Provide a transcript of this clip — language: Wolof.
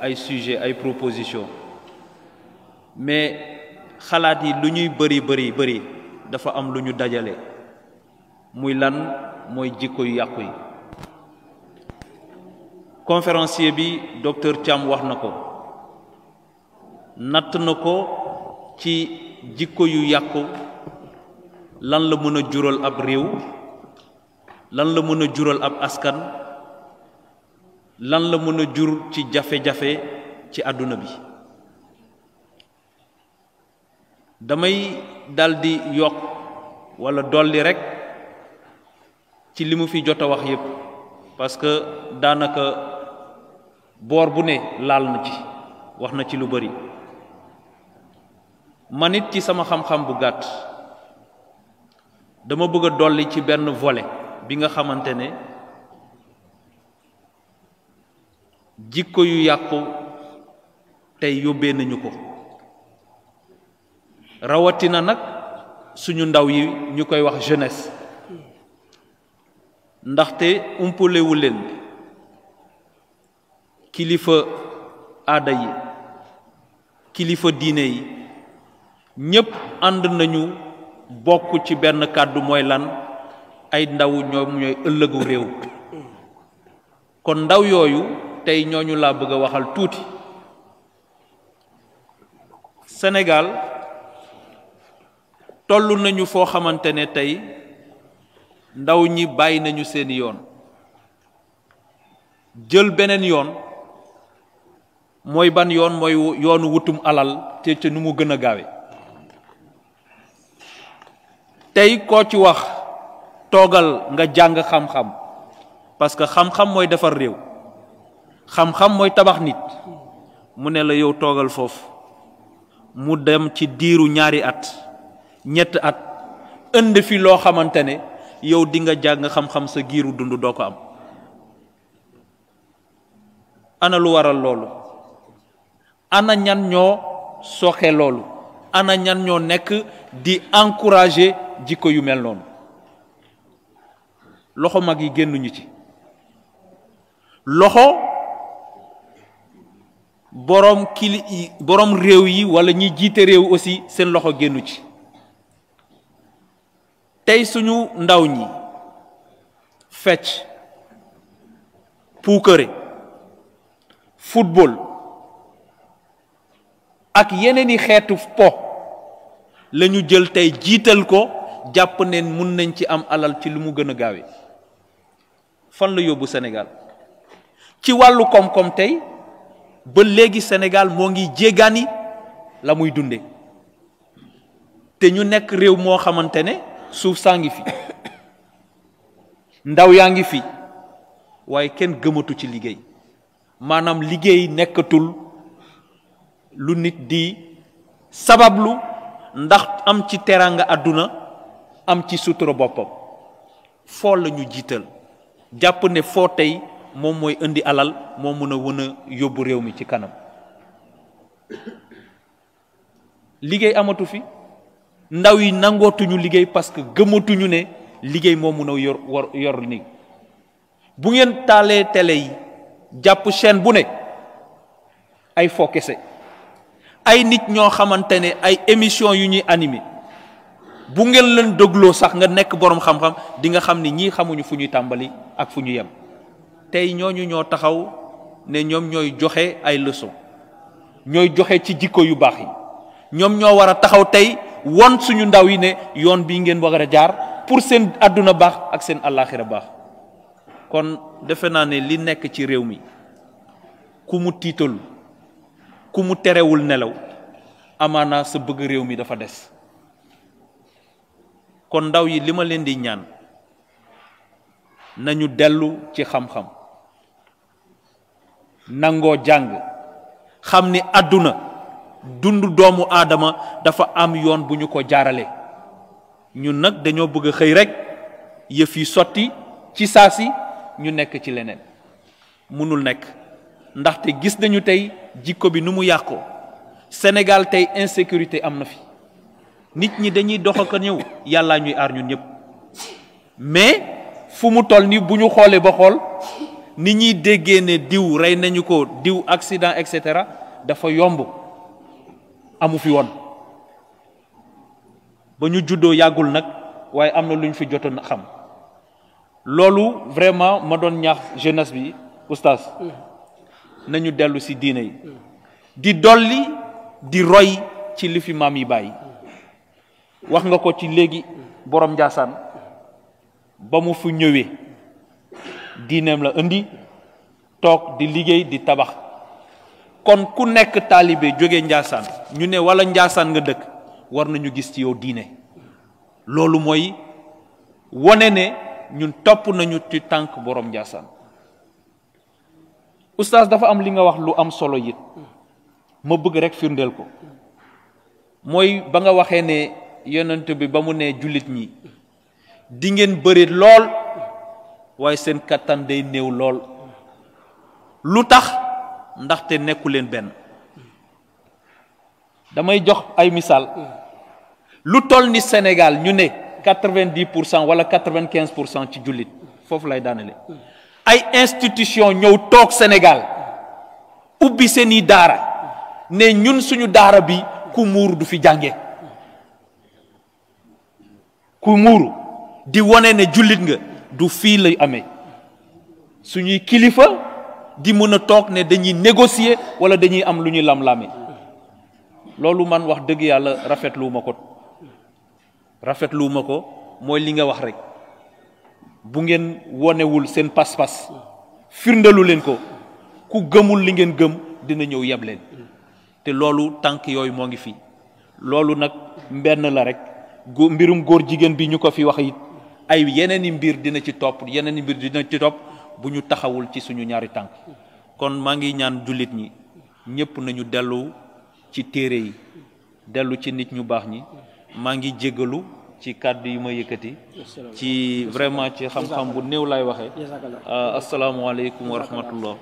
ay sujet ay proposition mais xalaat yi lu ñuy bëri dafa am lu ñu dajale muy lan mooy jikko yu yàqu yi. conférencier bi docteur Thiam wax na ko natt na ko ci jikko yu yàqu lan la mën a jural ab réew, lan la mën a jural ab askan, lan la mën a jur ci jafe-jafe ci àdduna bi. damay daldi yokk walla dolli rekk ci li mu fi jot a wax yépp parce que daanaka boor bu ne laal na ci wax na ci lu bari. man it ci sama xam-xam bu gàtt dama bëgg a dolli ci benn volet bi nga xamante ne jikko yu yàqu tey yóbbee nañu ko, rawatina nag suñu ndaw yi ñu koy wax jeunesse, ndaxte umpalewu leen kilifa aada yi, kilifa diine yi ñépp ànd nañu bokk ci benn kàddu mooy lan, ay ndaw ñoom ñooy ëllëgu réew. kon ndaw yooyu tey ñooñu laa bëgg a waxal tuuti. Sénégal tollu nañu foo xamante ne tey ndaw ñi bàyyi nañu seeni yoon jël beneen yoon. mooy ban yoon? mooy yoonu wutum alal te ca nu mu gën a gaawe. tey koo ci wax toogal nga jàng xam-xam, parce que xam-xam mooy defar réew, xam-xam mooy tabax nit, mu ne la yow toogal foofu. mu dem ci diiru 2 at 3 at ënd fi loo xamante ne yow di nga jàng xam-xam sa giiru dund doo ko am. ana lu waral loolu? ana ñan ñoo soxe loolu? ana ñan ñoo nekk di encourager jikko yu mel noonu? loxo mag yi génnuñu ci, loxo borom réew yi walla ñi jiite réew aussi seen loxo génnu ci. tey suñu ndaw ñi fecc, puukare, football ak yeneeni xeetu po lañu jël tey jiital ko, jàpp ne mun nañ ci am alal ci lu mu gën a gaawe. fan la yóbbu Sénégal? ci wàllu koom-koom tey ba léegi Sénégal moo ngi jéggaani la muy dunde te ñu nekk réew moo xamante ne suuf saa ngi fi, ndaw yaa ngi fi, waaye kenn gëmatu ci liggéey. maanaam liggéey nekkatul lu nit di sabablu ndax am ci teraanga àdduna, am ci sutura boppam. foo la ñu jiital, jàpp ne foo tey moom mooy indi alal, moo mën a yóbbu réew mi ci kanam. liggéey amatu fi, ndaw yi nangootuñu liggéey parce que gëmatuñu ne liggéey moo mën a yor ni. bu ngeen taalee télé yi jàpp chaîne bu ne ay fo kese, ay nit ñoo xamante ne ay émission yu ñuy animé, bu ngeen leen dégloo sax nga nekk boroom xam-xam di nga xam ni ñii xamuñu fu ñuy tàmbali ak fu ñu yem. tey ñooñu ñoo taxaw ne ñoom ñooy joxe ay leçon, ñooy joxe ci jikko yu baax yi. ñoom ñoo war a taxaw tey won suñu ndaw yi ne yoon bii ngeen war a jaar pour seen àdduna baax ak seen àllaaxira baax. kon defe naa ne li nekk ci réew mi ku mu tiital, ku mu terewul nelaw, amaana sa bëgg réew mi dafa des. kon ndaw yi li ma leen di ñaan, nañu dellu ci xam-xam, nangoo jàng, xam ni àdduna dundu doomu aadama dafa am yoon bu ñu ko jaarale. ñun nag dañoo bëgg a xëy rekk yëf yi sotti ci saa si ñu nekk ci leneen. mënul nekk, ndaxte gis nañu tey jikko bi nu mu yàqoo. Sénégal tey insécurité am na fi, nit ñi dañuy dox ak ñëw, yàllaa ñuy aar ñun ñëpp. mais fu mu toll ni bu ñu xoolee ba xool ni ñuy déggee ne diw rey nañu ko diw accident et cetera dafa yomb amu fi woon ba ñu juddoo yàggul nag waaye am na lu ñu fi jotoon xam loolu vraiment ma doon ñaax jeunesse bi oustaz nañu dellu ci diine yi di dolli di roy ci li fi maam yi bàyyi wax nga ko ci léegi borom Njaasaan ba mu fu ñëwee diineem la indi toog di liggéey di tabax kon ku nekk taalibe jóge Njaasaan ñu ne wala Njaasaan nga dëkk war nañu gis ci yow diine loolu mooy wone ne ñun topp nañu ci tànk borom Njaasaan oustaz dafa am li nga wax lu am solo it ma bëgg rek firndeel ko mooy ba nga waxee ne yonent bi ba mu ne jullit ñi di ngeen bëri lool waaye seen kattan day néew lool lu tax ndaxte nekku leen benn damay jox ay misaal lu toll ni Sénégal ñu ne 90% wala 95% ci jullit foofu lay daanale ay institution ñëw toog Sénégal ubbi seeni daara ne ñun suñu daara bi ku muuru du fi jànge ku muuru di wone ne jullit nga du fii lay amee suñuy kilifa di mën a toog ne dañuy négocier wala dañuy am lu ñuy lam-lame loolu man wax dëgg yàlla rafetluwuma ko mooy li nga wax rek bu ngeen wonewul seen pas-pas firndelu leen ko ku gëmul li ngeen gëm dina ñëw yeb leen te loolu tànk yooyu moo ngi fi loolu nag mbenn la rek mbirum góor jigéen bi ñu ko fi wax it ay yeneeni mbir dina ci topp bu ñu taxawul ci suñu ñaari tànk kon maa ngi ñaan jullit ñi ñépp nañu dellu ci téere yi dellu ci nit ñu baax ñi maa ngi jéggalu ci kàddu yi ma yëkkati ci vraiment ci xam-xam bu néew laay waxee asalaamaaleykum wa rahmatullah